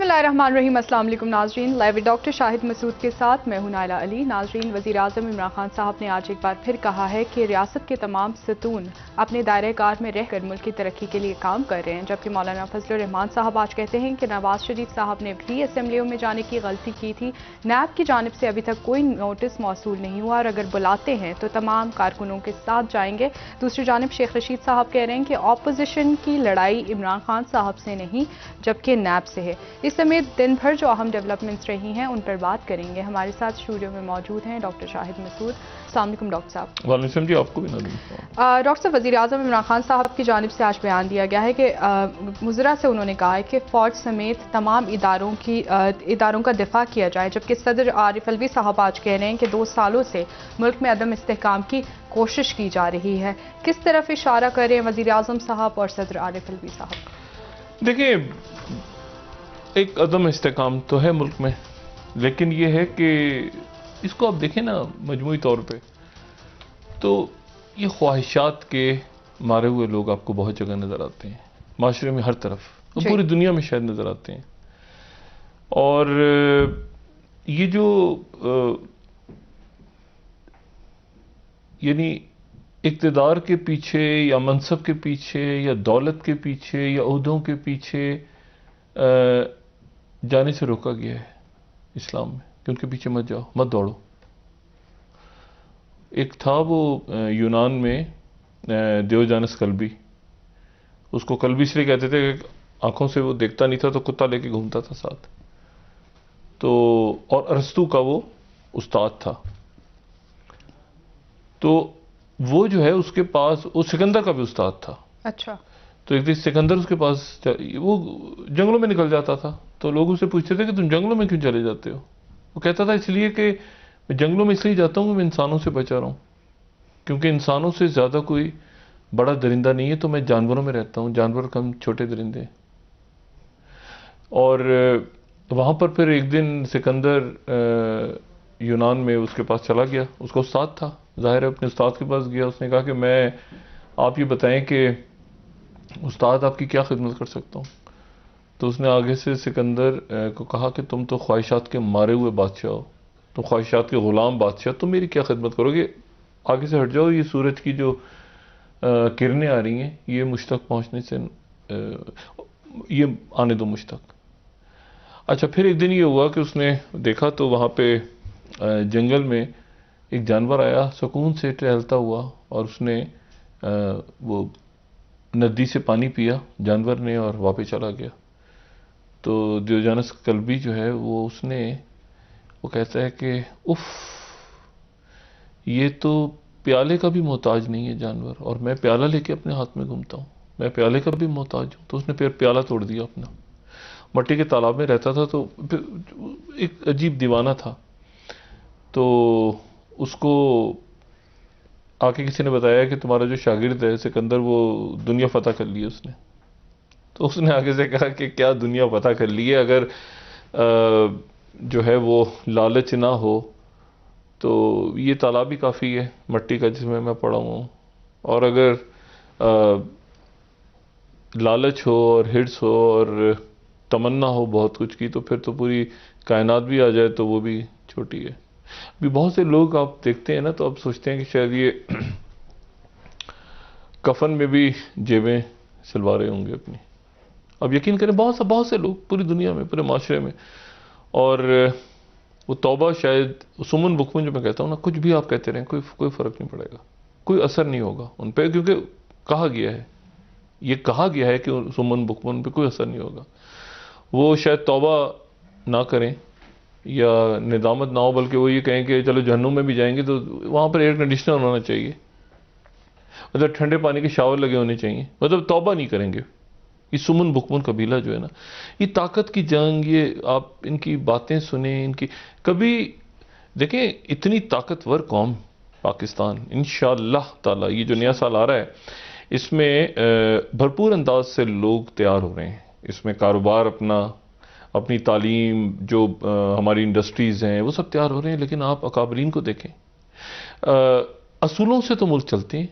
بسم اللہ الرحمن الرحیم۔ السلام علیکم ناظرین، لائیو ڈاکٹر شاہد مسعود کے ساتھ میں ہوں نائلہ علی۔ ناظرین، وزیر اعظم عمران خان صاحب نے آج ایک بار پھر کہا ہے کہ ریاست کے تمام ستون اپنے دائرہ کار میں رہ کر ملک کی ترقی کے لیے کام کر رہے ہیں، جبکہ مولانا فضل الرحمان صاحب آج کہتے ہیں کہ نواز شریف صاحب نے بھی اسمبلیوں میں جانے کی غلطی کی تھی۔ نیب کی جانب سے ابھی تک کوئی نوٹس موصول نہیں ہوا اور اگر بلاتے ہیں تو تمام کارکنوں کے ساتھ جائیں گے۔ دوسری جانب شیخ رشید صاحب کہہ رہے ہیں کہ اپوزیشن کی لڑائی عمران خان صاحب سے نہیں جبکہ نیب سے ہے۔ اس سمیت دن بھر جو اہم ڈیولپمنٹس رہی ہیں ان پر بات کریں گے۔ ہمارے ساتھ اسٹوڈیو میں موجود ہیں ڈاکٹر شاہد مسعود۔ السلام علیکم ڈاکٹر صاحب۔ وعلیکم السلام جی، آپ کو بھی ڈاکٹر صاحب، وزیر اعظم عمران خان صاحب کی جانب سے آج بیان دیا گیا ہے کہ مضرہ سے انہوں نے کہا ہے کہ فوج سمیت تمام اداروں کا دفاع کیا جائے، جبکہ صدر عارف الوی صاحب آج کہہ رہے ہیں کہ 2 سالوں سے ملک میں عدم استحکام کی کوشش کی جا رہی ہے۔ کس طرف اشارہ کر رہے ہیں وزیر اعظم صاحب اور صدر عارف الوی صاحب؟ دیکھیں، ایک عدم استحکام تو ہے ملک میں، لیکن یہ ہے کہ اس کو آپ دیکھیں نا مجموعی طور پہ تو یہ خواہشات کے مارے ہوئے لوگ آپ کو بہت جگہ نظر آتے ہیں، معاشرے میں ہر طرف، پوری دنیا میں شاید نظر آتے ہیں۔ اور یہ جو یعنی اقتدار کے پیچھے یا منصب کے پیچھے یا دولت کے پیچھے یا عہدوں کے پیچھے جانے سے روکا گیا ہے اسلام میں کہ ان کے پیچھے مت جاؤ، مت دوڑو۔ ایک تھا وہ یونان میں دیوجانس کلبی، اس کو کلبی اس لیے کہتے تھے کہ آنکھوں سے وہ دیکھتا نہیں تھا تو کتا لے کے گھومتا تھا ساتھ، تو اور ارسطو کا وہ استاد تھا، تو وہ جو ہے اس کے پاس، وہ سکندر کا بھی استاد تھا۔ اچھا۔ تو ایک دن سکندر اس کے پاس، وہ جنگلوں میں نکل جاتا تھا تو لوگ اسے پوچھتے تھے کہ تم جنگلوں میں کیوں چلے جاتے ہو؟ وہ کہتا تھا اس لیے کہ میں جنگلوں میں اس لیے جاتا ہوں کہ میں انسانوں سے بچا رہا ہوں، کیونکہ انسانوں سے زیادہ کوئی بڑا درندہ نہیں ہے، تو میں جانوروں میں رہتا ہوں، جانور کم چھوٹے درندے۔ اور وہاں پر پھر ایک دن سکندر یونان میں اس کے پاس چلا گیا، اس کا استاد تھا، ظاہر ہے اپنے استاد کے پاس گیا، اس نے کہا کہ میں آپ یہ بتائیں کہ استاد آپ کی کیا خدمت کر سکتا ہوں؟ تو اس نے آگے سے سکندر کو کہا کہ تم تو خواہشات کے مارے ہوئے بادشاہ ہو، تم خواہشات کے غلام بادشاہ، تم میری کیا خدمت کرو گے؟ آگے سے ہٹ جاؤ، یہ سورج کی جو کرنیں آ رہی ہیں یہ مجھ تک پہنچنے سے یہ آنے دو مجھ تک۔ اچھا، پھر ایک دن یہ ہوا کہ اس نے دیکھا تو وہاں پہ جنگل میں ایک جانور آیا سکون سے ٹہلتا ہوا، اور اس نے وہ ندی سے پانی پیا جانور نے اور واپس چلا گیا۔ تو دیوجانس کلبی جو ہے وہ کہتا ہے کہ اف، یہ تو پیالے کا بھی محتاج نہیں ہے جانور، اور میں پیالہ لے کے اپنے ہاتھ میں گھومتا ہوں، میں پیالے کا بھی محتاج ہوں۔ تو اس نے پھر پیالہ توڑ دیا اپنا، مٹی کے تالاب میں رہتا تھا، تو ایک عجیب دیوانہ تھا، تو اس کو آ کے کسی نے بتایا کہ تمہارا جو شاگرد ہے سکندر وہ دنیا فتح کر لی اس نے۔ تو اس نے آگے سے کہا کہ کیا دنیا فتح کر لی ہے، اگر جو ہے وہ لالچ نہ ہو تو یہ تالاب بھی کافی ہے مٹی کا جس میں پڑا ہوں، اور اگر لالچ ہو اور ہرس ہو اور تمنا ہو بہت کچھ کی تو پھر تو پوری کائنات بھی آ جائے تو وہ بھی چھوٹی ہے۔ بھی بہت سے لوگ آپ دیکھتے ہیں نا تو آپ سوچتے ہیں کہ شاید یہ کفن میں بھی جیبیں سلوا رہے ہوں گے اپنی۔ اب یقین کریں بہت سے لوگ پوری دنیا میں، پورے معاشرے میں، اور وہ توبہ شاید سمن بکمن جو میں کہتا ہوں نا، کچھ بھی آپ کہتے رہیں کوئی فرق نہیں پڑے گا، کوئی اثر نہیں ہوگا ان پہ، کیونکہ کہا گیا ہے کہ سمن بکمن پہ کوئی اثر نہیں ہوگا۔ وہ شاید توبہ نہ کریں یا ندامت نہ ہو، بلکہ وہ یہ کہیں کہ چلو جہنم میں بھی جائیں گے تو وہاں پر ایئر کنڈیشنر ہونا چاہیے، مطلب ٹھنڈے پانی کے شاور لگے ہونے چاہیے، مطلب توبہ نہیں کریں گے۔ یہ سمن بکمن قبیلہ جو ہے نا، یہ طاقت کی جنگ، یہ آپ ان کی باتیں سنیں، ان کی کبھی دیکھیں، اتنی طاقتور قوم پاکستان، انشاءاللہ تعالی یہ جو نیا سال آ رہا ہے اس میں بھرپور انداز سے لوگ تیار ہو رہے ہیں، اس میں کاروبار اپنی تعلیم، جو ہماری انڈسٹریز ہیں وہ سب تیار ہو رہے ہیں، لیکن آپ اکابرین کو دیکھیں، اصولوں سے تو ملک چلتے ہیں،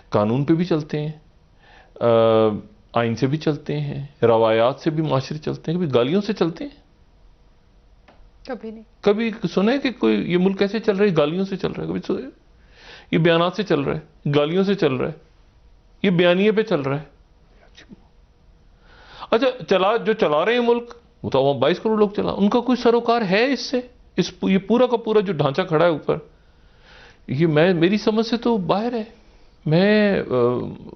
قانون پہ بھی چلتے ہیں، آئین سے بھی چلتے ہیں، روایات سے بھی معاشرے چلتے ہیں، کبھی گالیوں سے چلتے ہیں؟ کبھی نہیں. کبھی سنا ہے کہ کوئی یہ ملک کیسے چل رہا ہے؟ گالیوں سے چل رہا ہے. کبھی سنا ہے؟ یہ بیانات سے چل رہا ہے، گالیوں سے چل رہا ہے، یہ بیانیے پہ چل رہا ہے. اچھا جو چلا رہے ہیں ملک، وہ تو 22 کروڑ لوگ چلا، ان کا کوئی سروکار ہے اس سے؟ یہ پورا کا پورا جو ڈھانچہ کھڑا ہے اوپر، یہ میری سمجھ سے تو باہر ہے. میں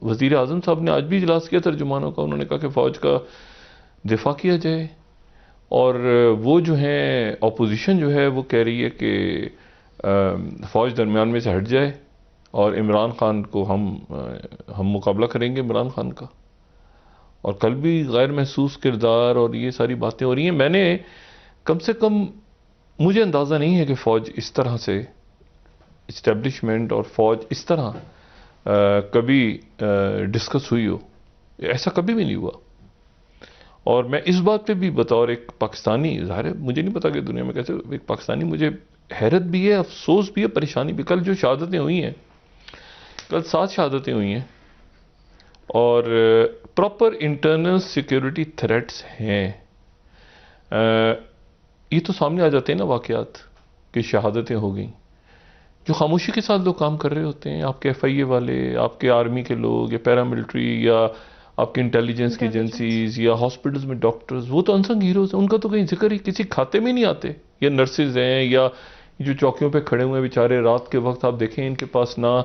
وزیر اعظم صاحب نے آج بھی اجلاس کیا ترجمانوں کا، انہوں نے کہا کہ فوج کا دفاع کیا جائے، اور وہ جو ہیں اپوزیشن جو ہے وہ کہہ رہی ہے کہ فوج درمیان میں سے ہٹ جائے اور عمران خان کو ہم مقابلہ کریں گے عمران خان کا. اور کل بھی غیر محسوس کردار اور یہ ساری باتیں ہو رہی ہیں. میں نے کم سے کم، مجھے اندازہ نہیں ہے کہ فوج اس طرح سے اسٹیبلشمنٹ اور فوج اس طرح کبھی ڈسکس ہوئی ہو. ایسا کبھی بھی نہیں ہوا. اور میں اس بات پہ بھی بطور ایک پاکستانی، ظاہر ہے مجھے نہیں پتا کہ دنیا میں کیسے، ایک پاکستانی مجھے حیرت بھی ہے، افسوس بھی ہے، پریشانی بھی. کل جو شہادتیں ہوئی ہیں، کل 7 شہادتیں ہوئی ہیں، اور پراپر انٹرنل سیکیورٹی تھریٹس ہیں. یہ تو سامنے آ جاتے ہیں نا واقعات کہ شہادتیں ہو گئیں. جو خاموشی کے ساتھ لوگ کام کر رہے ہوتے ہیں، آپ کے ایف آئی اے والے، آپ کے آرمی کے لوگ، یا پیراملٹری، یا آپ کے انٹیلیجنس کی ایجنسیز، یا ہاسپٹلز میں ڈاکٹرز، وہ تو انسنگ ہیروز ہیں. ان کا تو کہیں ذکر ہی کسی کھاتے میں نہیں آتے. یا نرسز ہیں، یا جو چوکیوں پہ کھڑے ہوئے ہیں بیچارے، رات کے وقت آپ دیکھیں ان کے پاس نہ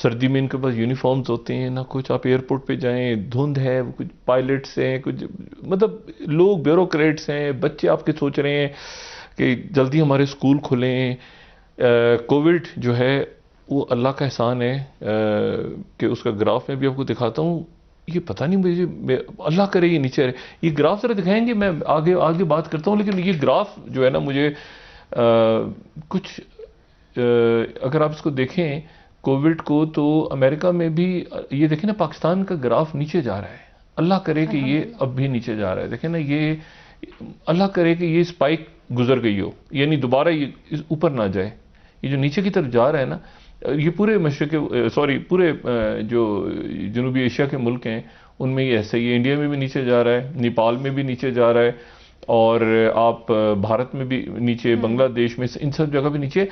سردی میں ان کے پاس یونیفارمز ہوتے ہیں، نہ کچھ. آپ ایئرپورٹ پہ جائیں، دھند ہے، کچھ پائلٹس ہیں، کچھ مطلب لوگ بیوروکریٹس ہیں. بچے آپ کے سوچ رہے ہیں کہ جلدی ہمارے اسکول کھلیں. کووڈ جو ہے وہ اللہ کا احسان ہے کہ اس کا گراف میں بھی آپ کو دکھاتا ہوں. یہ پتہ نہیں مجھے، اللہ کرے یہ نیچے رہے. یہ گراف ذرا دکھائیں گے، میں آگے بات کرتا ہوں. لیکن یہ گراف جو ہے نا، مجھے کچھ اگر آپ اس کو دیکھیں کووڈ کو، تو امریکہ میں بھی یہ دیکھیں نا، پاکستان کا گراف نیچے جا رہا ہے. اللہ کرے کہ یہ اب بھی نیچے جا رہا ہے. دیکھیں نا، یہ اللہ کرے کہ یہ سپائک گزر گئی ہو، یعنی دوبارہ یہ اوپر نہ جائے. یہ جو نیچے کی طرف جا رہا ہے نا، یہ پورے پورے جو جنوبی ایشیا کے ملک ہیں ان میں یہ ایسا ہی ہے. انڈیا میں بھی نیچے جا رہا ہے، نیپال میں بھی نیچے جا رہا ہے، اور آپ بھارت میں بھی نیچے، بنگلہ دیش میں، ان سب جگہ بھی نیچے.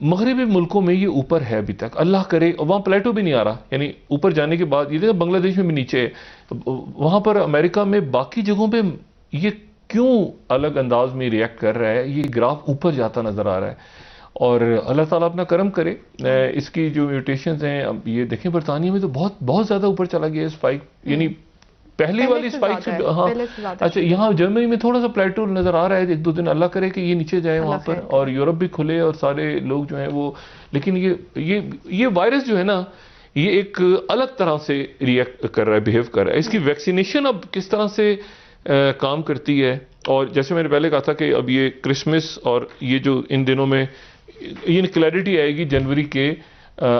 مغربی ملکوں میں یہ اوپر ہے ابھی تک. اللہ کرے وہاں پلیٹو بھی نہیں آ رہا، یعنی اوپر جانے کے بعد. یہ دیکھیں بنگلہ دیش میں بھی نیچے ہے، وہاں پر امریکہ میں، باقی جگہوں پہ یہ کیوں الگ انداز میں ریئیکٹ کر رہا ہے؟ یہ گراف اوپر جاتا نظر آ رہا ہے. اور اللہ تعالیٰ اپنا کرم کرے. اس کی جو میوٹیشنز ہیں، اب یہ دیکھیں برطانیہ میں تو بہت زیادہ اوپر چلا گیا ہے اسپائک، یعنی پہلی والی اسپائک سے. ہاں اچھا، یہاں جرمنی میں تھوڑا سا پلیٹو نظر آ رہا ہے 1-2 دن. اللہ کرے کہ یہ نیچے جائے وہاں پر، اور یورپ بھی کھلے اور سارے لوگ جو ہیں وہ. لیکن یہ وائرس جو ہے نا، یہ ایک الگ طرح سے ریئیکٹ کر رہا ہے، بیہیو کر رہا ہے. اس کی ویکسینیشن اب کس طرح سے کام کرتی ہے، اور جیسے میں نے پہلے کہا تھا کہ اب یہ کرسمس اور یہ جو ان دنوں میں یہ کلیئرٹی آئے گی جنوری کے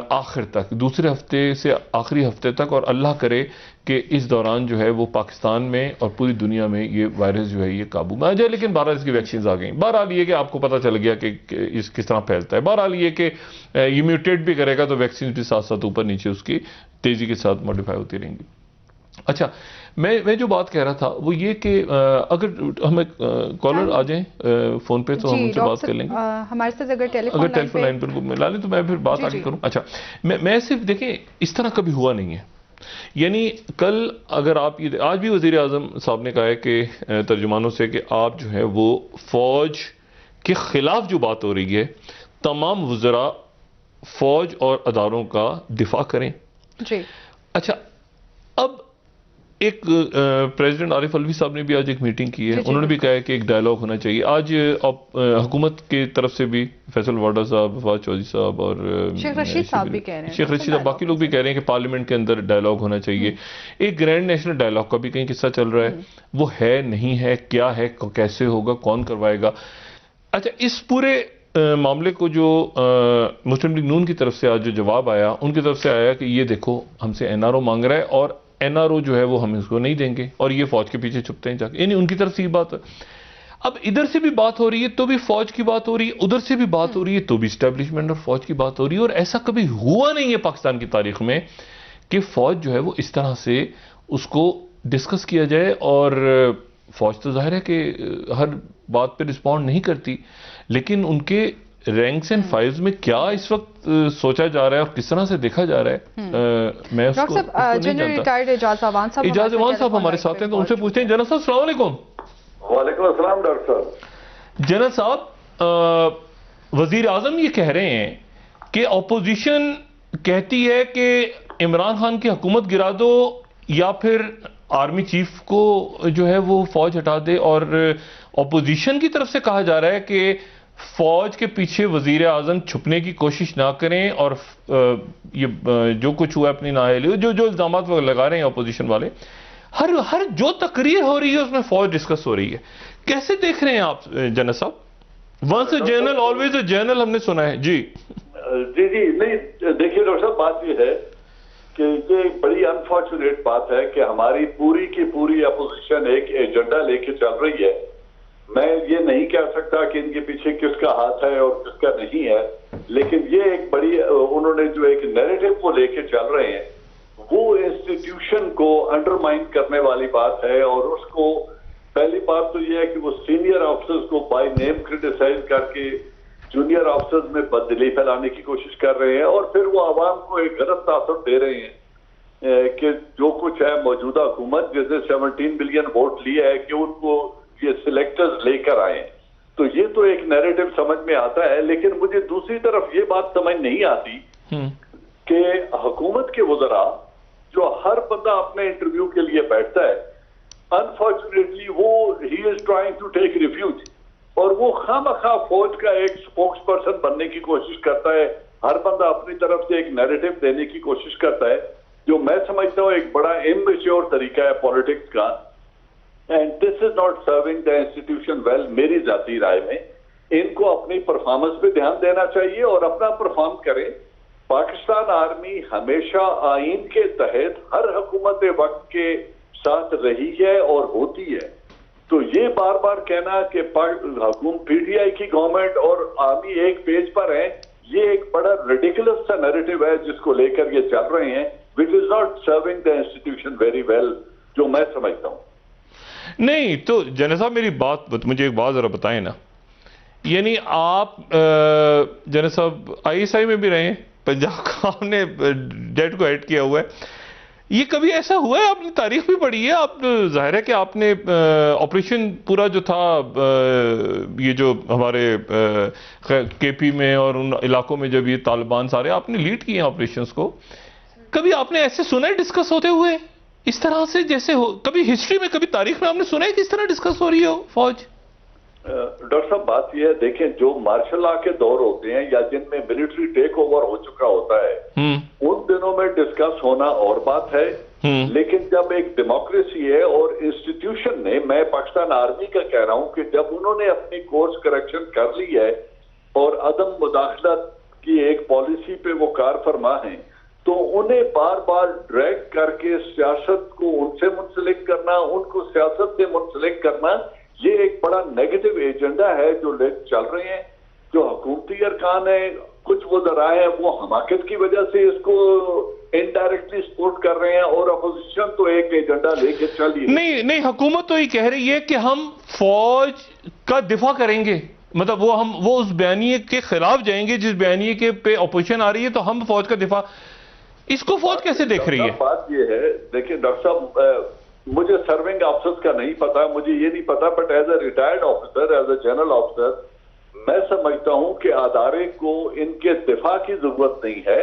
آخر تک، دوسرے ہفتے سے آخری ہفتے تک. اور اللہ کرے کہ اس دوران جو ہے وہ پاکستان میں اور پوری دنیا میں یہ وائرس جو ہے یہ قابو میں آ جائے. لیکن بہرحال اس کی ویکسینز آ گئیں. بہرحال یہ کہ آپ کو پتہ چل گیا کہ اس کس طرح پھیلتا ہے. بہرحال یہ کہ یہ میوٹیٹ بھی کرے گا تو ویکسینز بھی ساتھ ساتھ اوپر نیچے اس کی تیزی کے ساتھ موڈیفائی ہوتی رہیں گی. اچھا، میں جو بات کہہ رہا تھا وہ یہ کہ اگر ہمیں کالر آ جائیں فون پہ تو ہم ان سے بات کر لیں گے. ہمارے ساتھ اگر ٹیلی فون لائن پر ملا لیں تو میں پھر بات آگے کروں. اچھا، میں صرف دیکھیں اس طرح کبھی ہوا نہیں ہے. یعنی کل اگر آپ آج بھی وزیر اعظم صاحب نے کہا ہے کہ ترجمانوں سے کہ آپ جو ہے وہ فوج کے خلاف جو بات ہو رہی ہے، تمام وزراء فوج اور اداروں کا دفاع کریں. جی اچھا، اب ایک پریزیڈنٹ عارف علوی صاحب نے بھی آج ایک میٹنگ کی ہے. انہوں نے بھی کہا ہے کہ ایک ڈائلاگ ہونا چاہیے. آج حکومت کی طرف سے بھی فیصل واڈا صاحب، فواز چودھری صاحب، اور شیخ رشید صاحب بھی کہہ رہے ہیں، شیخ رشید صاحب، باقی لوگ بھی کہہ رہے ہیں کہ پارلیمنٹ کے اندر ڈائلاگ ہونا چاہیے. ایک گرینڈ نیشنل ڈائلاگ کا بھی کہیں قصہ چل رہا ہے. وہ ہے نہیں ہے، کیا ہے، کیسے ہوگا، کون کروائے گا؟ اچھا، اس پورے معاملے کو جو مسلم لیگ نون کی طرف سے آج جو جواب آیا، ان کی طرف سے آیا کہ یہ دیکھو ہم سے این آر او مانگ رہا ہے، اور این آر او جو ہے وہ ہم اس کو نہیں دیں گے، اور یہ فوج کے پیچھے چھپتے ہیں جا کے. یعنی ان کی طرف سے یہ بات ہے. اب ادھر سے بھی بات ہو رہی ہے تو بھی فوج کی بات ہو رہی ہے، ادھر سے بھی بات ہو رہی ہے تو بھی اسٹیبلشمنٹ اور فوج کی بات ہو رہی ہے. اور ایسا کبھی ہوا نہیں ہے پاکستان کی تاریخ میں کہ فوج جو ہے وہ اس طرح سے اس کو ڈسکس کیا جائے. اور فوج تو ظاہر ہے کہ ہر بات پہ رسپونڈ نہیں کرتی, لیکن ان کے رینکس اینڈ فائلز میں کیا اس وقت سوچا جا رہا ہے اور کس طرح سے دیکھا جا رہا ہے, میں اس کو نہیں جانتا. اعجاز امان صاحب ہمارے ساتھ ہیں, تو ان سے پوچھتے ہیں. جنرل صاحب السلام علیکم. وعلیکم السلام ڈاکٹر صاحب. جنرل صاحب, وزیر اعظم یہ کہہ رہے ہیں کہ اپوزیشن کہتی ہے کہ عمران خان کی حکومت گرا دو یا پھر آرمی چیف کو جو ہے وہ فوج ہٹا دے, اور اپوزیشن کی طرف سے کہا جا رہا ہے کہ فوج کے پیچھے وزیر اعظم چھپنے کی کوشش نہ کریں, اور یہ جو کچھ ہوا اپنی نااہلی, جو الزامات وہ لگا رہے ہیں اپوزیشن والے, ہر جو تقریر ہو رہی ہے اس میں فوج ڈسکس ہو رہی ہے. کیسے دیکھ رہے ہیں آپ جنرل صاحب؟ Once a general always a general ہم نے سنا ہے. جی جی نہیں, دیکھیے ڈاکٹر صاحب, بات یہ ہے کہ یہ بڑی انفارچونیٹ بات ہے کہ ہماری پوری کی پوری اپوزیشن ایک ایجنڈا لے کے چل رہی ہے. میں یہ نہیں کہہ سکتا کہ ان کے پیچھے کس کا ہاتھ ہے اور کس کا نہیں ہے, لیکن یہ ایک بڑی انہوں نے جو ایک نیریٹو کو لے کے چل رہے ہیں, وہ انسٹیٹیوشن کو انڈرمائن کرنے والی بات ہے. اور اس کو پہلی بات تو یہ ہے کہ وہ سینئر آفیسرز کو بائی نیم کرٹیسائز کر کے جونیئر آفیسرز میں بددلی پھیلانے کی کوشش کر رہے ہیں, اور پھر وہ عوام کو ایک غلط تاثر دے رہے ہیں کہ جو کچھ ہے موجودہ حکومت جس نے 17 بلین ووٹ لیے ہے کہ ان کو یہ سلیکٹرز لے کر آئے. تو یہ تو ایک نیریٹو سمجھ میں آتا ہے, لیکن مجھے دوسری طرف یہ بات سمجھ نہیں آتی کہ حکومت کے وزراء جو ہر بندہ اپنے انٹرویو کے لیے بیٹھتا ہے, انفارچونیٹلی وہ ہی is trying to take refuge, اور وہ خواہ فوج کا ایک سپوکس پرسن بننے کی کوشش کرتا ہے. ہر بندہ اپنی طرف سے ایک نیریٹو دینے کی کوشش کرتا ہے, جو میں سمجھتا ہوں ایک بڑا اممیچور طریقہ ہے پالیٹکس کا. And this is not serving the institution well. میری ذاتی رائے میں ان کو اپنی پرفارمنس پہ دھیان دینا چاہیے اور اپنا پرفارم کریں. پاکستان آرمی ہمیشہ آئین کے تحت ہر حکومت وقت کے ساتھ رہی ہے اور ہوتی ہے. تو یہ بار بار کہنا کہ حکومت پی ٹی آئی کی گورنمنٹ اور آرمی ایک پیج پر ہے, یہ ایک بڑا ریڈیکولس سا نیریٹو ہے جس کو لے کر یہ چل رہے ہیں, which is not serving the institution very well, جو میں سمجھتا ہوں. نہیں تو جنرل صاحب میری بات, مجھے ایک بات ذرا بتائیں نا. یعنی آپ جنرل صاحب آئی ایس آئی میں بھی رہے ہیں, پنجاب کا آپ نے ڈیٹ کو ہیڈ کیا ہوا ہے. یہ کبھی ایسا ہوا ہے؟ آپ نے تاریخ بھی پڑھی ہے, آپ ظاہر ہے کہ آپ نے آپریشن پورا جو تھا یہ جو ہمارے کے پی میں اور ان علاقوں میں جب یہ طالبان سارے آپ نے لیڈ کیے ہیں آپریشنز کو, کبھی آپ نے ایسے سنا ہے ڈسکس ہوتے ہوئے اس طرح سے جیسے ہو کبھی ہسٹری میں, کبھی تاریخ میں آپ نے سنا ہے کہ اس طرح ڈسکس ہو رہی ہو فوج؟ ڈاکٹر صاحب بات یہ ہے, دیکھیں جو مارشل لا کے دور ہوتے ہیں یا جن میں ملٹری ٹیک اوور ہو چکا ہوتا ہے, ان دنوں میں ڈسکس ہونا اور بات ہے. لیکن جب ایک ڈیموکریسی ہے اور انسٹیٹیوشن نے, میں پاکستان آرمی کا کہہ رہا ہوں کہ جب انہوں نے اپنی کورس کریکشن کر لی ہے اور عدم مداخلت کی ایک پالیسی پہ وہ کار فرما ہیں, تو انہیں بار بار ڈریگ کر کے سیاست کو ان سے منسلک کرنا, ان کو سیاست سے منسلک کرنا, یہ ایک بڑا نیگیٹو ایجنڈا ہے جو چل رہے ہیں. جو حکومتی ارکان ہیں, کچھ وہ ذرائع ہیں, وہ حماقت کی وجہ سے اس کو انڈائریکٹلی سپورٹ کر رہے ہیں, اور اپوزیشن تو ایک ایجنڈا لے کے چلی. نہیں, حکومت تو یہ کہہ رہی ہے کہ ہم فوج کا دفاع کریں گے, مطلب وہ اس بیانیے کے خلاف جائیں گے جس بیانیے کے پہ اپوزیشن آ رہی ہے, تو ہم فوج کا دفاع. اس کو فوج کیسے دیکھ رہی ہے؟ بات یہ ہے, دیکھیں ڈاکٹر صاحب, مجھے سرونگ آفیسرز کا نہیں پتا, مجھے یہ نہیں پتا, but as a retired officer, as a general officer, میں سمجھتا ہوں کہ ادارے کو ان کے دفاع کی ضرورت نہیں ہے.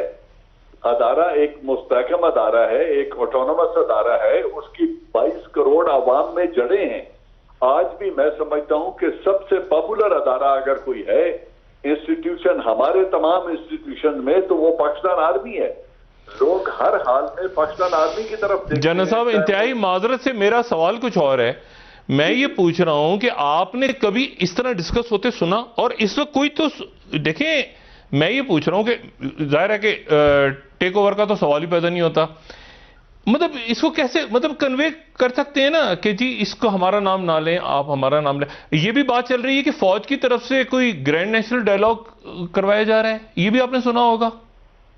ادارہ ایک مستحکم ادارہ ہے, ایک آٹونومس ادارہ ہے, اس کی 22 کروڑ عوام میں جڑیں ہیں. آج بھی میں سمجھتا ہوں کہ سب سے پاپولر ادارہ اگر کوئی ہے انسٹیٹیوشن ہمارے تمام انسٹیٹیوشن میں, تو وہ پاکستان آرمی ہے. لوگ ہر حال میں پاکستان آرمی کی طرف دیکھتے ہیں. جنرل صاحب انتہائی معذرت سے میرا سوال کچھ اور ہے. میں یہ پوچھ رہا ہوں کہ آپ نے کبھی اس طرح ڈسکس ہوتے سنا؟ اور اس وقت کوئی تو دیکھیں, میں یہ پوچھ رہا ہوں کہ ظاہر ہے کہ ٹیک اوور کا تو سوال ہی پیدا نہیں ہوتا, مطلب اس کو کیسے مطلب کنوے کر سکتے ہیں نا کہ جی اس کو ہمارا نام نہ لیں, آپ ہمارا نام لیں. یہ بھی بات چل رہی ہے کہ فوج کی طرف سے کوئی گرینڈ نیشنل ڈائلاگ کروایا جا رہا ہے, یہ بھی آپ نے سنا ہوگا.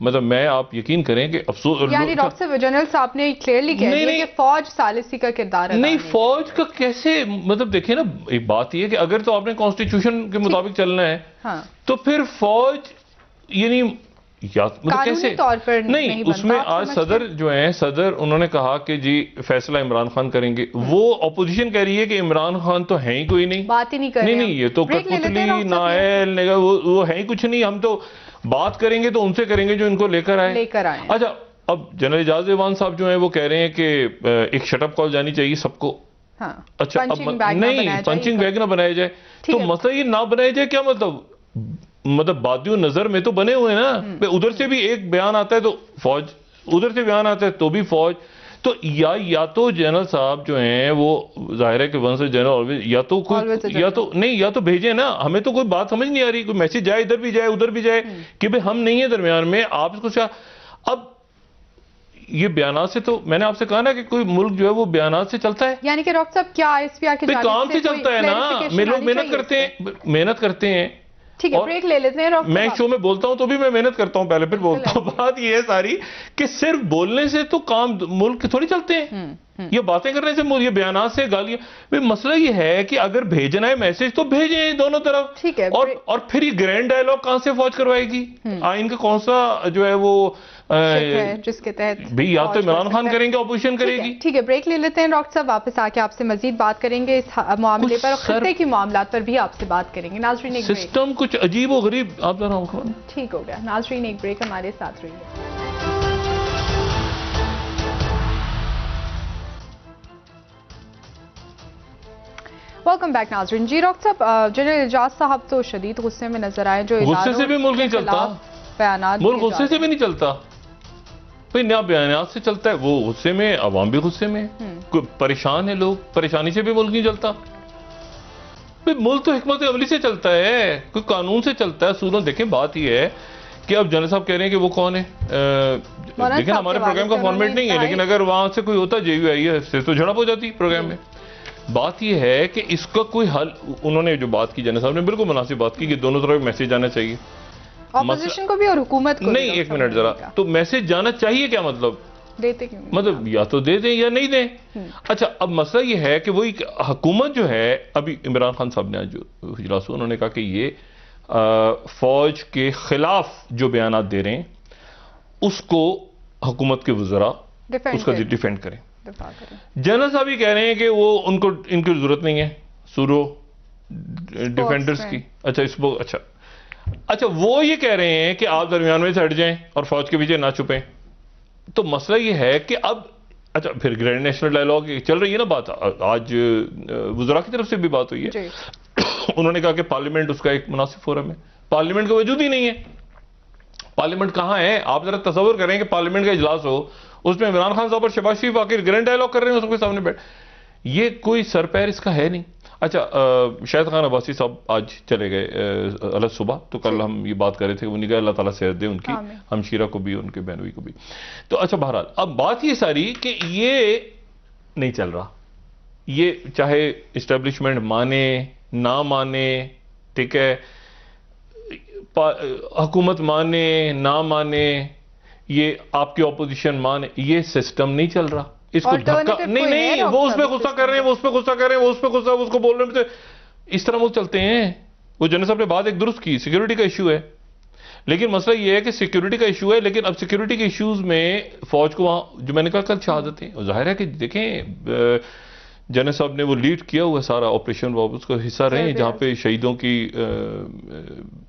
مطلب میں آپ یقین کریں کہ افسوس یعنی ڈاکٹر صاحب جنرل صاحب نے کلیئرلی کہہ دیا کہ فوج ثالثی کا کردار ادا نہیں فوج کا کیسے مطلب دیکھیں نا ایک بات یہ ہے کہ اگر تو آپ نے کانسٹیٹیوشن کے مطابق چلنا ہے تو پھر فوج یعنی مطلب کیسے نہیں اس میں آج صدر جو ہیں صدر انہوں نے کہا کہ جی فیصلہ عمران خان کریں گے وہ اپوزیشن کہہ رہی ہے کہ عمران خان تو ہے ہی کوئی نہیں بات ہی نہیں کر رہے نہیں یہ تو کٹپتلی نائل وہ ہے ہی کچھ نہیں ہم تو بات کریں گے تو ان سے کریں گے جو ان کو لے کر آئے اچھا اب جنرل اعجاز ایوان صاحب جو ہیں وہ کہہ رہے ہیں کہ ایک شٹ اپ کال جانی چاہیے سب کو اچھا اب نہیں پنچنگ بیگ نہ بنایا جائے تو مسئلہ یہ نہ بنایا جائے کیا مطلب بادیوں نظر میں تو بنے ہوئے نا ادھر سے بھی ایک بیان آتا ہے تو فوج ادھر سے بیان آتا ہے تو بھی فوج تو یا تو جنرل صاحب جو ہیں وہ ظاہر ہے کہ ون سے جنرل یا تو بھیجیں نا ہمیں تو کوئی بات سمجھ نہیں آ رہی کوئی میسج جائے ادھر بھی جائے ادھر بھی جائے کہ بھئی ہم نہیں ہیں درمیان میں آپ اس کو اب یہ بیانات سے تو میں نے آپ سے کہا نا کہ کوئی ملک جو ہے وہ بیانات سے چلتا ہے یعنی کہ ڈاکٹر صاحب کیا ایس پی آر کے کام سے چلتا ہے نا لوگ محنت کرتے ہیں ٹھیک ہے بریک لے لیتے ہیں میں شو میں بولتا ہوں تو بھی میں محنت کرتا ہوں پہلے پھر بولتا ہوں بات یہ ہے ساری کہ صرف بولنے سے تو کام ملک تھوڑی چلتے ہیں یہ باتیں کرنے سے یہ بیانات سے گالیاں مسئلہ یہ ہے کہ اگر بھیجنا ہے میسج تو بھیجیں دونوں طرف اور پھر یہ گرینڈ ڈائیلاگ کہاں سے فوج کروائے گی آئین کا کون سا جو ہے وہ جس کے تحت بھی یا تو عمران خان کریں گے اپوزیشن کرے گی ٹھیک ہے بریک لے لیتے ہیں ڈاکٹر صاحب واپس آ کے آپ سے مزید بات کریں گے اس معاملے پر اور خطے کی معاملات پر بھی آپ سے بات کریں گے ناظرین سسٹم کچھ عجیب و غریب آپ ذرا ٹھیک ہو گیا ناظرین ایک بریک ہمارے ساتھ رہیے ویلکم بیک ناظرین جی ڈاکٹر صاحب جنرل اعجاز صاحب تو شدید غصے میں نظر آئے جو غصے سے بھی ملک نہیں چلتا بیانات ملک غصے سے بھی نہیں چلتا نیا بیانات سے چلتا ہے وہ غصے میں عوام بھی غصے میں پریشان ہے لوگ پریشانی سے بھی ملک نہیں چلتا ملک تو حکمت عملی سے چلتا ہے کوئی قانون سے چلتا ہے اصولوں دیکھیں بات یہ ہے کہ اب جنرل صاحب کہہ رہے ہیں کہ وہ کون ہے لیکن ہمارے پروگرام کا فارمیٹ نہیں ہے لیکن اگر وہاں سے کوئی ہوتا جے یو آئی ہے تو جھڑپ ہو جاتی پروگرام میں بات یہ ہے کہ اس کا کوئی حل انہوں نے جو بات کی جنرل صاحب نے بالکل مناسب بات کی کہ دونوں طرف میسج جانا چاہیے اپوزیشن کو بھی اور حکومت کو نہیں ایک منٹ ذرا تو میسج جانا چاہیے کیا مطلب یا تو دے دیں یا نہیں دیں اچھا اب مسئلہ یہ ہے کہ وہی حکومت جو ہے ابھی عمران خان صاحب نے جو اجلاس انہوں نے کہا کہ یہ فوج کے خلاف جو بیانات دے رہے ہیں اس کو حکومت کے وزراء اس کا ڈیفینڈ کریں جنرل صاحب ہی کہہ رہے ہیں کہ وہ ان کی ضرورت نہیں ہے سورو ڈیفینڈرز کی اچھا وہ یہ کہہ رہے ہیں کہ آپ درمیان میں سے ہٹ جائیں اور فوج کے پیچھے نہ چھپیں تو مسئلہ یہ ہے کہ اب اچھا پھر گرینڈ نیشنل ڈائیلاگ چل رہی ہے نا بات آج وزراء کی طرف سے بھی بات ہوئی ہے انہوں نے کہا کہ پارلیمنٹ اس کا ایک مناسب فورم ہے پارلیمنٹ کا وجود ہی نہیں ہے پارلیمنٹ کہاں ہے آپ ذرا تصور کریں کہ پارلیمنٹ کا اجلاس ہو اس میں عمران خان صاحب اور شہباز شریف آخر گرینڈ ڈائیلاگ کر رہے ہیں سب کے سامنے بیٹھ یہ کوئی سر پیر اس کا ہے نہیں اچھا شاہد خان عباسی صاحب آج چلے گئے الگ صبح تو کل ہم یہ بات کر رہے تھے وہ نہیں کہا اللہ تعالیٰ صحت دے ان کی ہمشیرہ کو بھی ان کے بہنوئی کو بھی تو اچھا بہرحال اب بات یہ ساری کہ یہ نہیں چل رہا یہ چاہے اسٹیبلشمنٹ مانے نہ مانے ٹھیک ہے حکومت مانے نہ مانے یہ آپ کی اپوزیشن مانے یہ سسٹم نہیں چل رہا اس کو دھکا نہیں وہ اس پہ غصہ کر رہے ہیں وہ اس پہ غصہ کر رہے ہیں وہ اس پہ غصہ اس کو بول رہے ہیں اس طرح وہ چلتے ہیں وہ جنرل صاحب نے بات ایک درست کی سیکیورٹی کا ایشو ہے لیکن مسئلہ یہ ہے کہ سیکیورٹی کا ایشو ہے لیکن اب سیکیورٹی کے ایشوز میں فوج کو وہاں جو میں نے کہا کل شہادتیں ظاہر ہے کہ دیکھیں جنرل صاحب نے وہ لیڈ کیا ہوا سارا آپریشن وہ اس کا حصہ رہے ہیں جہاں پہ شہیدوں کی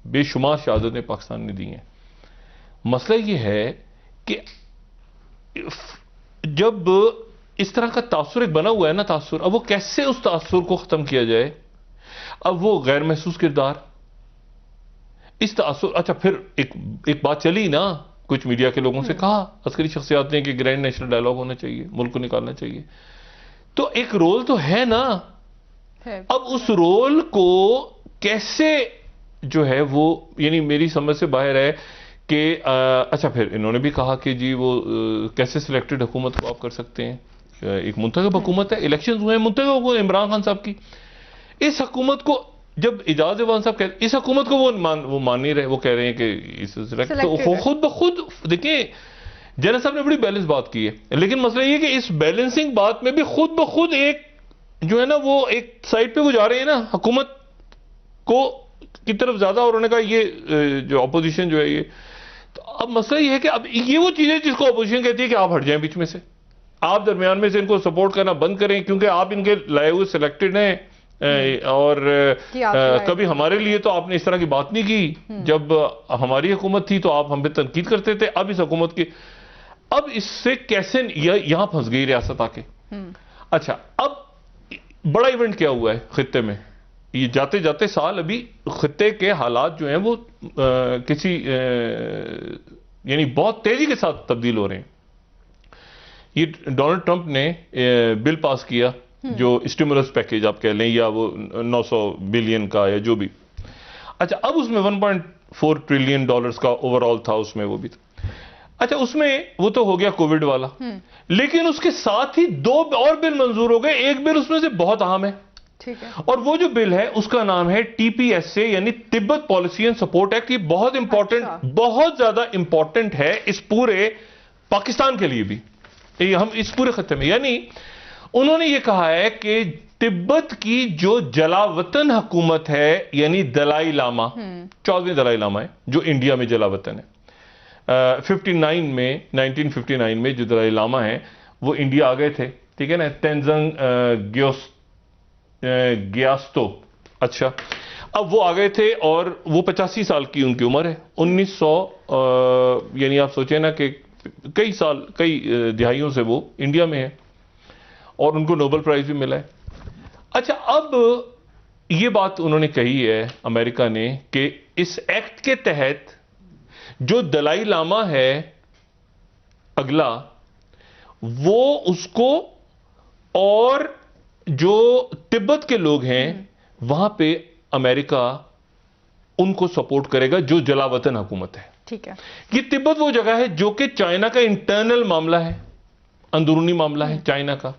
بے شمار شہادتیں پاکستان نے دی ہیں مسئلہ یہ ہے کہ جب اس طرح کا تاثر ایک بنا ہوا ہے نا تاثر اب وہ کیسے اس تاثر کو ختم کیا جائے اب وہ غیر محسوس کردار اس تاثر اچھا پھر ایک بات چلی نا کچھ میڈیا کے لوگوں سے کہا عسکری شخصیات نے کہ گرینڈ نیشنل ڈائیلاگ ہونا چاہیے ملک کو نکالنا چاہیے تو ایک رول تو ہے نا اب اس رول کو کیسے جو ہے وہ یعنی میری سمجھ سے باہر ہے کہ اچھا پھر انہوں نے بھی کہا کہ جی وہ کیسے سلیکٹڈ حکومت کو آپ کر سکتے ہیں ایک منتخب حکومت ہے الیکشنز ہوئے ہیں منتخب حکومت عمران خان صاحب کی اس حکومت کو جب اعجاز ایوان صاحب کہتے اس حکومت کو وہ مان نہیں رہے, وہ کہہ رہے ہیں کہ تو خود بخود دیکھیں جنرل صاحب نے بڑی بیلنس بات کی ہے, لیکن مسئلہ یہ کہ اس بیلنسنگ بات میں بھی خود بخود ایک جو ہے نا وہ ایک سائڈ پہ وہ جا رہے ہیں نا حکومت کو کی طرف زیادہ, اور انہوں نے کہا یہ جو اپوزیشن جو ہے یہ, تو اب مسئلہ یہ ہے کہ اب یہ وہ چیزیں جس کو اپوزیشن کہتی ہے کہ آپ ہٹ جائیں بیچ میں سے, آپ درمیان میں سے ان کو سپورٹ کرنا بند کریں, کیونکہ آپ ان کے لائے ہوئے سلیکٹڈ ہیں, اور کبھی ہمارے لیے تو آپ نے اس طرح کی بات نہیں کی, جب ہماری حکومت تھی تو آپ ہم پہ تنقید کرتے تھے, اب اس حکومت کی اب اس سے کیسے یہاں پھنس گئی ریاست آ کے. اچھا اب بڑا ایونٹ کیا ہوا ہے خطے میں, یہ جاتے جاتے سال ابھی خطے کے حالات جو ہیں وہ کسی یعنی بہت تیزی کے ساتھ تبدیل ہو رہے ہیں. یہ ڈونلڈ ٹرمپ نے بل پاس کیا جو اسٹیمولس پیکیج آپ کہہ لیں, یا وہ 900 بلین کا یا جو بھی. اچھا اب اس میں 1.4 ٹریلین ڈالرز کا اوور آل تھا, اس میں وہ بھی تھا. اچھا اس میں وہ تو ہو گیا کووڈ والا, لیکن اس کے ساتھ ہی 2 اور بل منظور ہو گئے. ایک بل اس میں سے بہت اہم ہے, اور وہ جو بل ہے اس کا نام ہے TPSA یعنی تبت پالیسی اینڈ سپورٹ ایکٹ. یہ بہت امپورٹنٹ, بہت زیادہ امپورٹنٹ ہے اس پورے پاکستان کے لیے بھی, ہم اس پورے خطے میں. یعنی انہوں نے یہ کہا ہے کہ تبت کی جو جلا وطن حکومت ہے, یعنی دلائی لاما, 14ویں دلائی لاما ہے جو انڈیا میں جلا وطن ہے. 1959 میں جو دلائی لاما ہیں وہ انڈیا آ گئے تھے, ٹھیک ہے نا, تینزنگ گیاسٹو. اچھا اب وہ آ گئے تھے اور وہ 85 سال کی ان کی عمر ہے. 1900 یعنی آپ سوچیں نا کہ کئی سال, کئی دہائیوں سے وہ انڈیا میں ہے, اور ان کو نوبل پرائز بھی ملا ہے. اچھا اب یہ بات انہوں نے کہی ہے امریکہ نے کہ اس ایکٹ کے تحت جو دلائی لاما ہے اگلا, وہ اس کو اور جو تبت کے لوگ ہیں وہاں پہ امریکہ ان کو سپورٹ کرے گا جو جلا وطن حکومت ہے. ٹھیک ہے, یہ تبت وہ جگہ ہے جو کہ چائنا کا انٹرنل معاملہ ہے, اندرونی معاملہ ہے چائنا کا.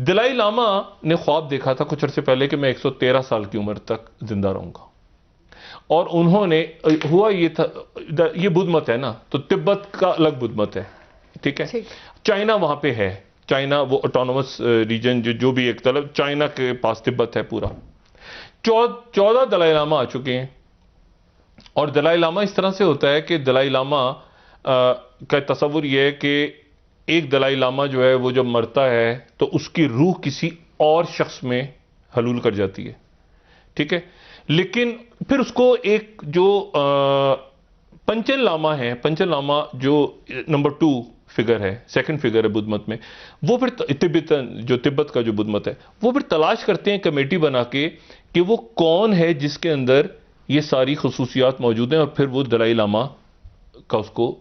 دلائی لاما نے خواب دیکھا تھا کچھ عرصے پہلے کہ میں 113 سال کی عمر تک زندہ رہوں گا, اور انہوں نے, ہوا یہ تھا, یہ بدھ مت ہے نا, تو تبت کا الگ بدھ مت ہے, ٹھیک ہے. چائنا وہاں پہ ہے, چائنا وہ آٹونومس ریجن جو بھی ایک طرف چائنا کے پاس تبت ہے پورا. 14 دلائی لاما آ چکے ہیں, اور دلائی لاما اس طرح سے ہوتا ہے کہ دلائی لاما کا تصور یہ ہے کہ ایک دلائی لاما جو ہے وہ جب مرتا ہے تو اس کی روح کسی اور شخص میں حلول کر جاتی ہے, ٹھیک ہے. لیکن پھر اس کو ایک جو پنچن لاما ہے, پنچن لاما جو نمبر 2 فگر ہے, سیکنڈ فگر ہے بدھ مت میں, وہ پھر جو تبت کا جو بدھ مت ہے وہ پھر تلاش کرتے ہیں کمیٹی بنا کے کہ وہ کون ہے جس کے اندر یہ ساری خصوصیات موجود ہیں, اور پھر وہ دلائی لاما کا اس کو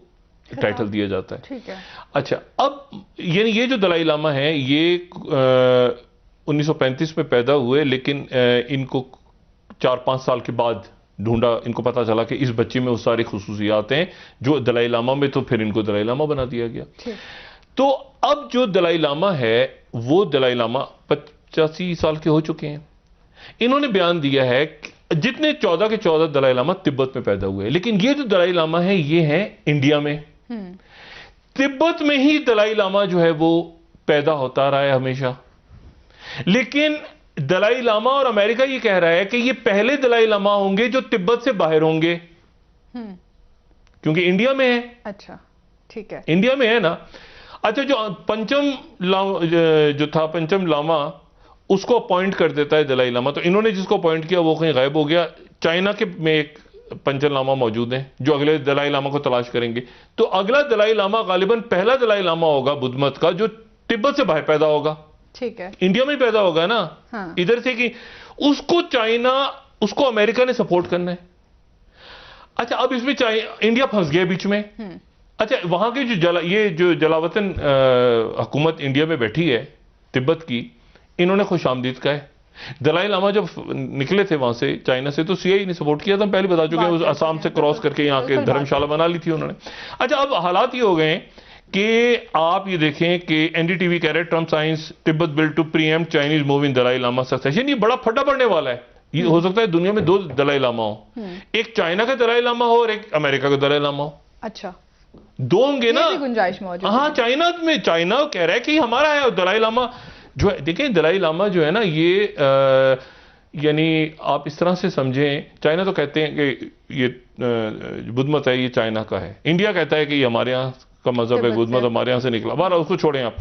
ٹائٹل دیا جاتا ہے. ٹھیک ہے. اچھا اب یعنی یہ جو دلائی لاما ہیں یہ 1935 میں پیدا ہوئے, لیکن ان کو 4-5 سال کے بعد ڈھونڈا, ان کو پتا چلا کہ اس بچے میں وہ ساری خصوصیات ہیں جو دلائی لاما میں, تو پھر ان کو دلائی لاما بنا دیا گیا. تو اب جو دلائی لاما ہے وہ دلائی لاما 85 سال کے ہو چکے ہیں. انہوں نے بیان دیا ہے جتنے 14 کے 14 دلائی لاما تبت میں پیدا ہوئے, لیکن یہ جو دلائی لاما ہے یہ ہیں انڈیا میں. تبت میں ہی دلائی لاما جو ہے وہ پیدا ہوتا رہا ہے ہمیشہ, لیکن دلائی لاما اور امریکہ یہ کہہ رہا ہے کہ یہ پہلے دلائی لاما ہوں گے جو تبت سے باہر ہوں گے, کیونکہ انڈیا میں ہے. اچھا ٹھیک ہے, انڈیا میں ہے نا. اچھا جو پنچم جو تھا پنچم لاما, اس کو اپوائنٹ کر دیتا ہے دلائی لاما, تو انہوں نے جس کو اپوائنٹ کیا وہ کہیں غائب ہو گیا. چائنا کے میں ایک پنچم لاما موجود ہیں جو اگلے دلائی لاما کو تلاش کریں گے, تو اگلا دلائی لاما غالباً پہلا دلائی لاما ہوگا بدھ مت کا جو تبت سے باہر پیدا ہوگا. ٹھیک ہے, انڈیا میں پیدا ہوگا نا, ادھر سے کہ اس کو چائنا, اس کو امریکہ نے سپورٹ کرنا ہے. اچھا اب اس میں انڈیا پھنس گیا بیچ میں. اچھا وہاں کی یہ جو جلاوطن حکومت انڈیا میں بیٹھی ہے تبت کی, انہوں نے خوش آمدید کہا ہے. دلائی لاما جب نکلے تھے وہاں سے چائنا سے تو CIA نے سپورٹ کیا تھا, ہم پہلے بتا چکے ہیں, آسام سے کراس کر کے یہاں کے دھرم شالہ بنا لی تھی انہوں نے. اچھا اب حالات یہ ہو گئے ہیں کہ آپ یہ دیکھیں کہ NDTV کہہ رہے Trump signs Tibet bill to preempt Chinese move on Dalai Lama succession. یہ بڑا پھڈا پڑنے والا ہے. یہ ہو سکتا ہے دنیا میں 2 دلائی لاما ہو، ایک چائنا کا دلائی لاما ہو اور ایک امریکہ کا دلائی لاما ہو. اچھا 2 ہوں گے نا. یہ بھی گنجائش موجود ہے. ہاں چائنا کہہ رہا ہے کہ ہمارا ہے. دلائی لاما جو ہے، دیکھیں دلائی لاما جو ہے نا یہ یعنی آپ اس طرح سے سمجھیں، چائنا تو کہتے ہیں کہ یہ بدھ مت ہے، یہ چائنا کا ہے. انڈیا کہتا ہے کہ یہ ہمارے یہاں کا مذہب ہے، بدھ مت ہمارے یہاں سے نکلا. بہرحال اس کو چھوڑیں آپ.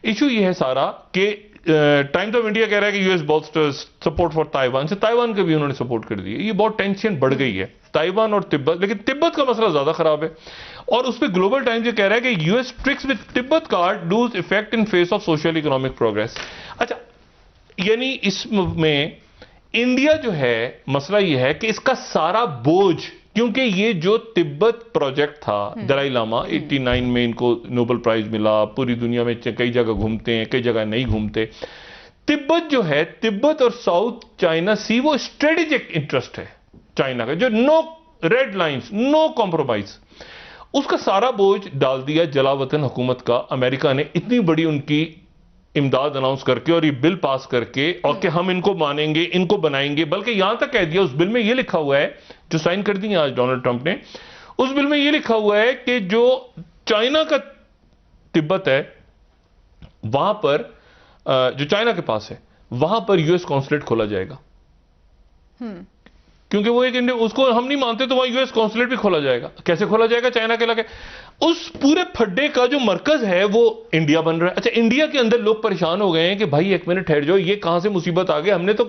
ایشو یہ ہے سارا کہ ٹائمز آف انڈیا کہہ رہا ہے کہ U S bolsters support for Taiwan سے تائیوان کے بھی انہوں نے سپورٹ کر دی. یہ بہت ٹینشن بڑھ گئی ہے تائیوان اور تبت، لیکن تبت کا مسئلہ زیادہ خراب ہے. اور اس پہ گلوبل ٹائمز یہ کہہ رہا ہے کہ U S tricks with Tibet card lose effect in face of social economic progress. اچھا یعنی اس میں انڈیا جو ہے مسئلہ یہ ہے کہ اس کا سارا بوجھ، کیونکہ یہ جو تبت پروجیکٹ تھا دلائی لاما 89 میں ان کو نوبل پرائز ملا، پوری دنیا میں کئی جگہ گھومتے ہیں، کئی جگہ نہیں گھومتے. تبت جو ہے، تبت اور ساؤتھ چائنا سی وہ اسٹریٹجک انٹرسٹ ہے چائنا کا، جو نو ریڈ لائنز، نو کمپرومائز. اس کا سارا بوجھ ڈال دیا جلاوطن حکومت کا. امریکہ نے اتنی بڑی ان کی امداد اناؤنس کر کے اور یہ بل پاس کر کے، اور کہ ہم ان کو مانیں گے، ان کو بنائیں گے. بلکہ یہاں تک کہہ دیا اس بل میں یہ لکھا ہوا ہے، جو سائن کر دی آج ڈونلڈ ٹرمپ نے، اس بل میں یہ لکھا ہوا ہے کہ جو چائنا کا تبت ہے وہاں پر، جو چائنا کے پاس ہے وہاں پر یو ایس کونسلیٹ کھولا جائے گا. کیونکہ وہ ایک اس کو ہم نہیں مانتے تو وہاں یو ایس کونسلیٹ بھی کھولا جائے گا. کیسے کھولا جائے گا؟ چائنا کے علاقے. اس پورے پھڈے کا جو مرکز ہے وہ انڈیا بن رہا ہے. اچھا انڈیا کے اندر لوگ پریشان ہو گئے ہیں کہ بھائی ایک منٹ ٹھہر جاؤ، یہ کہاں سے مصیبت آ گئی؟ ہم نے تو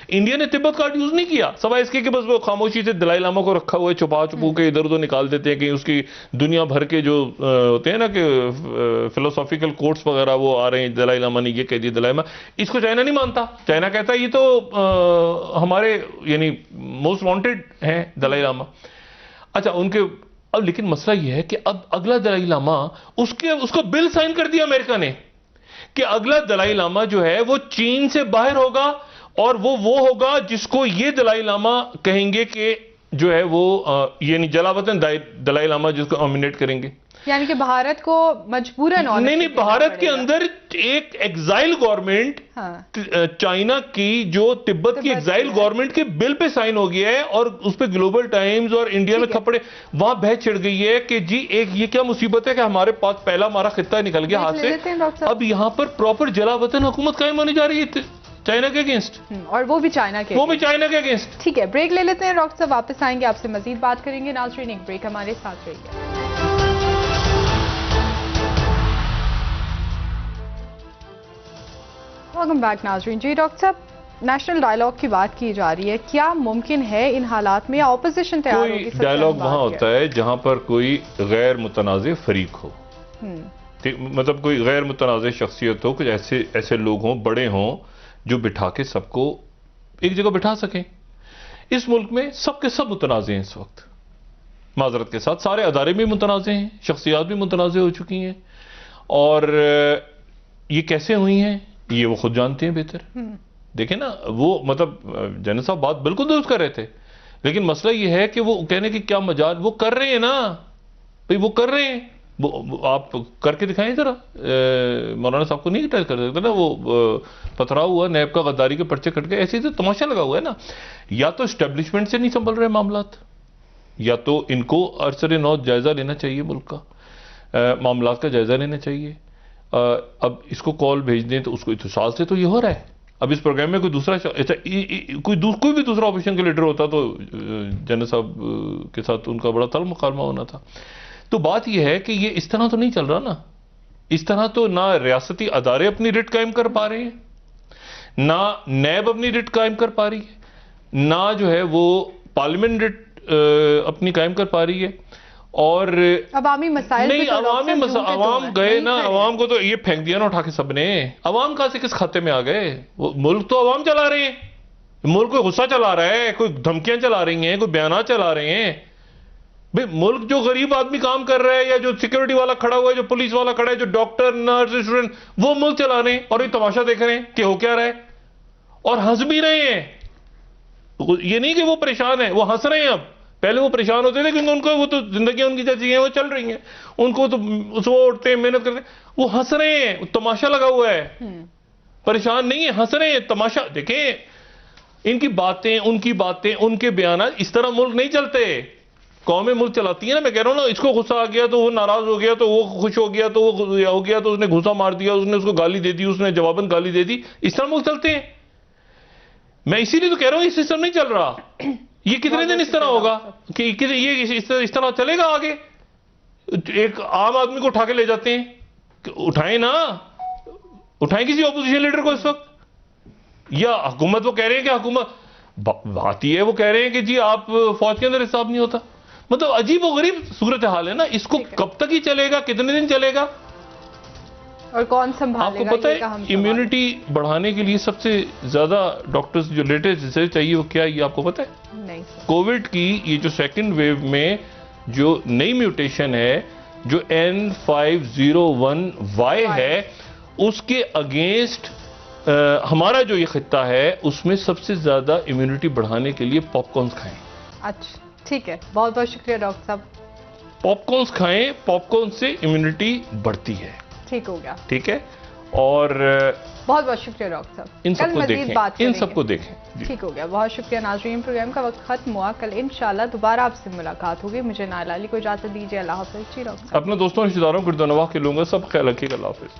انڈیا نے تبت کارڈ یوز نہیں کیا، سوائے اس کے کہ بس وہ خاموشی سے دلائی لاما کو رکھا ہوا ہے، چھپا چھپو کے ادھر ادھر نکال دیتے ہیں کہ اس کی دنیا بھر کے جو ہوتے ہیں نا کہ فلسافیکل کوٹس وغیرہ وہ آ رہے ہیں، دلائی لاما نے یہ کہہ دیا. دلائی لاما اس کو چائنا نہیں مانتا. چائنا کہتا ہے یہ تو ہمارے یعنی موسٹ وانٹڈ ہیں دلائی لاما. اچھا ان کے اب لیکن مسئلہ یہ ہے کہ اب اگلا دلائی لاما اس کو بل سائن کر دیا امریکہ نے کہ اگلا دلائی لاما جو ہے وہ چین سے باہر ہوگا، اور وہ ہوگا جس کو یہ دلائی لاما کہیں گے کہ جو ہے وہ یعنی جلاوطن دلائی لاما جس کو نامینیٹ کریں گے. یعنی کہ بھارت کو مجبوراً نہیں بھارت کے اندر ایک ایگزائل گورنمنٹ چائنا کی جو تبت کی ایگزائل گورنمنٹ کے بل پہ سائن ہو گیا ہے، اور اس پہ گلوبل ٹائمز اور انڈیا میں کھپڑے وہاں بحث چھڑ گئی ہے کہ جی ایک یہ کیا مصیبت ہے کہ ہمارے پاس پہلا ہمارا خطہ نکل گیا ہاتھ سے. اب یہاں پر پراپر جلاوطن حکومت قائم ہونے جا رہی ہے چائنا کے اگینسٹ، اور وہ بھی چائنا کے اگینسٹ. ٹھیک ہے بریک لے لیتے ہیں ڈاکٹر صاحب، واپس آئیں گے آپ سے مزید بات کریں گے. ناظرین ایک بریک ہمارے ساتھ رہیے. ویلکم بیک ناظرین. جی ڈاکٹر صاحب نیشنل ڈائیلاگ کی بات کی جا رہی ہے، کیا ممکن ہے ان حالات میں اپوزیشن تیار ہوگی؟ کوئی ڈائیلاگ وہاں ہوتا ہے جہاں پر کوئی غیر متنازع فریق ہو، مطلب کوئی غیر متنازع شخصیت ہو، کچھ ایسے لوگ ہوں، بڑے ہوں جو بٹھا کے سب کو ایک جگہ بٹھا سکیں. اس ملک میں سب کے سب متنازع ہیں اس وقت، معذرت کے ساتھ سارے ادارے بھی متنازع ہیں، شخصیات بھی متنازع ہو چکی ہیں. اور یہ کیسے ہوئی ہیں یہ وہ خود جانتے ہیں بہتر. دیکھیں نا وہ مطلب جنرل صاحب بات بالکل درست کر رہے تھے، لیکن مسئلہ یہ ہے کہ وہ کہنے کی کیا مجال، وہ کر رہے ہیں نا بھئی، وہ کر رہے ہیں. آپ کر کے دکھائیں ذرا. مولانا صاحب کو نہیں ٹچ کر سکتے نا، وہ پتھرا ہوا نیب کا غداری کے پرچے کٹ گئے، ایسے ہی تو تماشا لگا ہوا ہے نا. یا تو اسٹیبلشمنٹ سے نہیں سنبھل رہے معاملات، یا تو ان کو عرصر نو جائزہ لینا چاہیے، ملک کا معاملات کا جائزہ لینا چاہیے. اب اس کو کال بھیج دیں تو اس کو اتصال سے تو یہ ہو رہا ہے. اب اس پروگرام میں کوئی دوسرا کوئی بھی دوسرا اپوزیشن کا لیڈر ہوتا تو جنرل صاحب کے ساتھ ان کا بڑا طلب مکالمہ ہونا تھا. تو بات یہ ہے کہ یہ اس طرح تو نہیں چل رہا نا. اس طرح تو نہ ریاستی ادارے اپنی رٹ قائم کر پا رہے ہیں، نہ نیب اپنی رٹ قائم کر پا رہی ہے، نہ جو ہے وہ پارلیمنٹ رٹ اپنی قائم کر پا رہی ہے. اور عوامی مسائل نہیں، عوام گئے نا، عوام کو تو یہ پھینک دیا نا اٹھا کے سب نے. عوام کہاں سے کس کھاتے میں آ گئے؟ وہ ملک تو عوام چلا رہے ہیں. ملک کوئی غصہ چلا رہا ہے، کوئی دھمکیاں چلا رہی ہیں، کوئی بیانات چلا رہے ہیں. بھئی ملک جو غریب آدمی کام کر رہا ہے، یا جو سیکیورٹی والا کھڑا ہوا ہے، جو پولیس والا کھڑا ہے، جو ڈاکٹر نرس اسٹوڈنٹ، وہ ملک چلا رہے ہیں اور یہ تماشا دیکھ رہے ہیں کہ ہو کیا رہا ہے، اور ہنس بھی رہے ہیں. یہ نہیں کہ وہ پریشان ہیں، وہ ہنس رہے ہیں. اب پہلے وہ پریشان ہوتے تھے کیونکہ ان کو وہ تو زندگیاں ان کی جیسی ہیں، وہ چل رہی ہیں، ان کو تو صبح اٹھتے ہیں، محنت کرتے ہیں. وہ ہنس رہے ہیں، تماشا لگا ہوا ہے، پریشان نہیں ہے، ہنس رہے ہیں. تماشا دیکھیں، ان کی باتیں، ان کی باتیں، ان کے بیانات، اس طرح ملک نہیں چلتے. قومیں ملک چلاتی ہیں نا. میں کہہ رہا ہوں نا، اس کو غصہ آ گیا تو وہ ناراض ہو گیا، تو وہ خوش ہو گیا، تو وہ ہو گیا تو اس نے گھوسا مار دیا، اس نے اس کو گالی دے دی، اس نے جواباً گالی دے دی. اس طرح ملک چلتے ہیں. میں اسی لیے تو کہہ رہا ہوں یہ سسٹم نہیں چل رہا. یہ کتنے دن اس طرح ہوگا کہ یہ اس طرح چلے گا آگے؟ ایک عام آدمی کو اٹھا کے لے جاتے ہیں. اٹھائیں نا، اٹھائیں کسی اپوزیشن لیڈر کو اس وقت. یا حکومت وہ کہہ رہے ہیں کہ حکومت بات یہ ہے، وہ کہہ رہے ہیں کہ جی آپ فوج کے اندر حساب نہیں ہوتا. مطلب عجیب و غریب صورتحال ہے نا. اس کو کب تک ہی چلے گا؟ کتنے دن چلے گا؟ اور کون سنبھالے گا؟ آپ کو پتہ ہے امیونٹی بڑھانے کے لیے سب سے زیادہ ڈاکٹرز جو لیٹسٹ ریسرچ چاہیے وہ کیا ہے؟ یہ آپ کو پتہ ہے؟ نہیں. کووڈ کی یہ جو سیکنڈ ویو میں جو نئی میوٹیشن ہے، جو N501Y ہے، اس کے اگینسٹ ہمارا جو یہ خطہ ہے اس میں سب سے زیادہ امیونٹی بڑھانے کے لیے پاپ کارنز کھائیں. اچھا ٹھیک ہے، بہت بہت شکریہ ڈاکٹر صاحب. پاپ کارنز کھائیں، پاپ کارن سے امیونٹی بڑھتی ہے. ٹھیک ہو گیا. ٹھیک ہے. اور بہت بہت شکریہ ڈاکٹر صاحب. ان سب کو دیکھیں، ان سب کو دیکھیں. ٹھیک ہو گیا. بہت شکریہ ناظرین. پروگرام کا وقت ختم ہوا. کل انشاءاللہ دوبارہ آپ سے ملاقات ہوگی. مجھے نائلہ علی کو اجازت دیجیے. اللہ حافظ. جی ڈاکٹر صاحب. اپنے دوستوں رشتہ داروں گردونواح کے لوگوں کا سب خیال رکھیے گا. اللہ حافظ.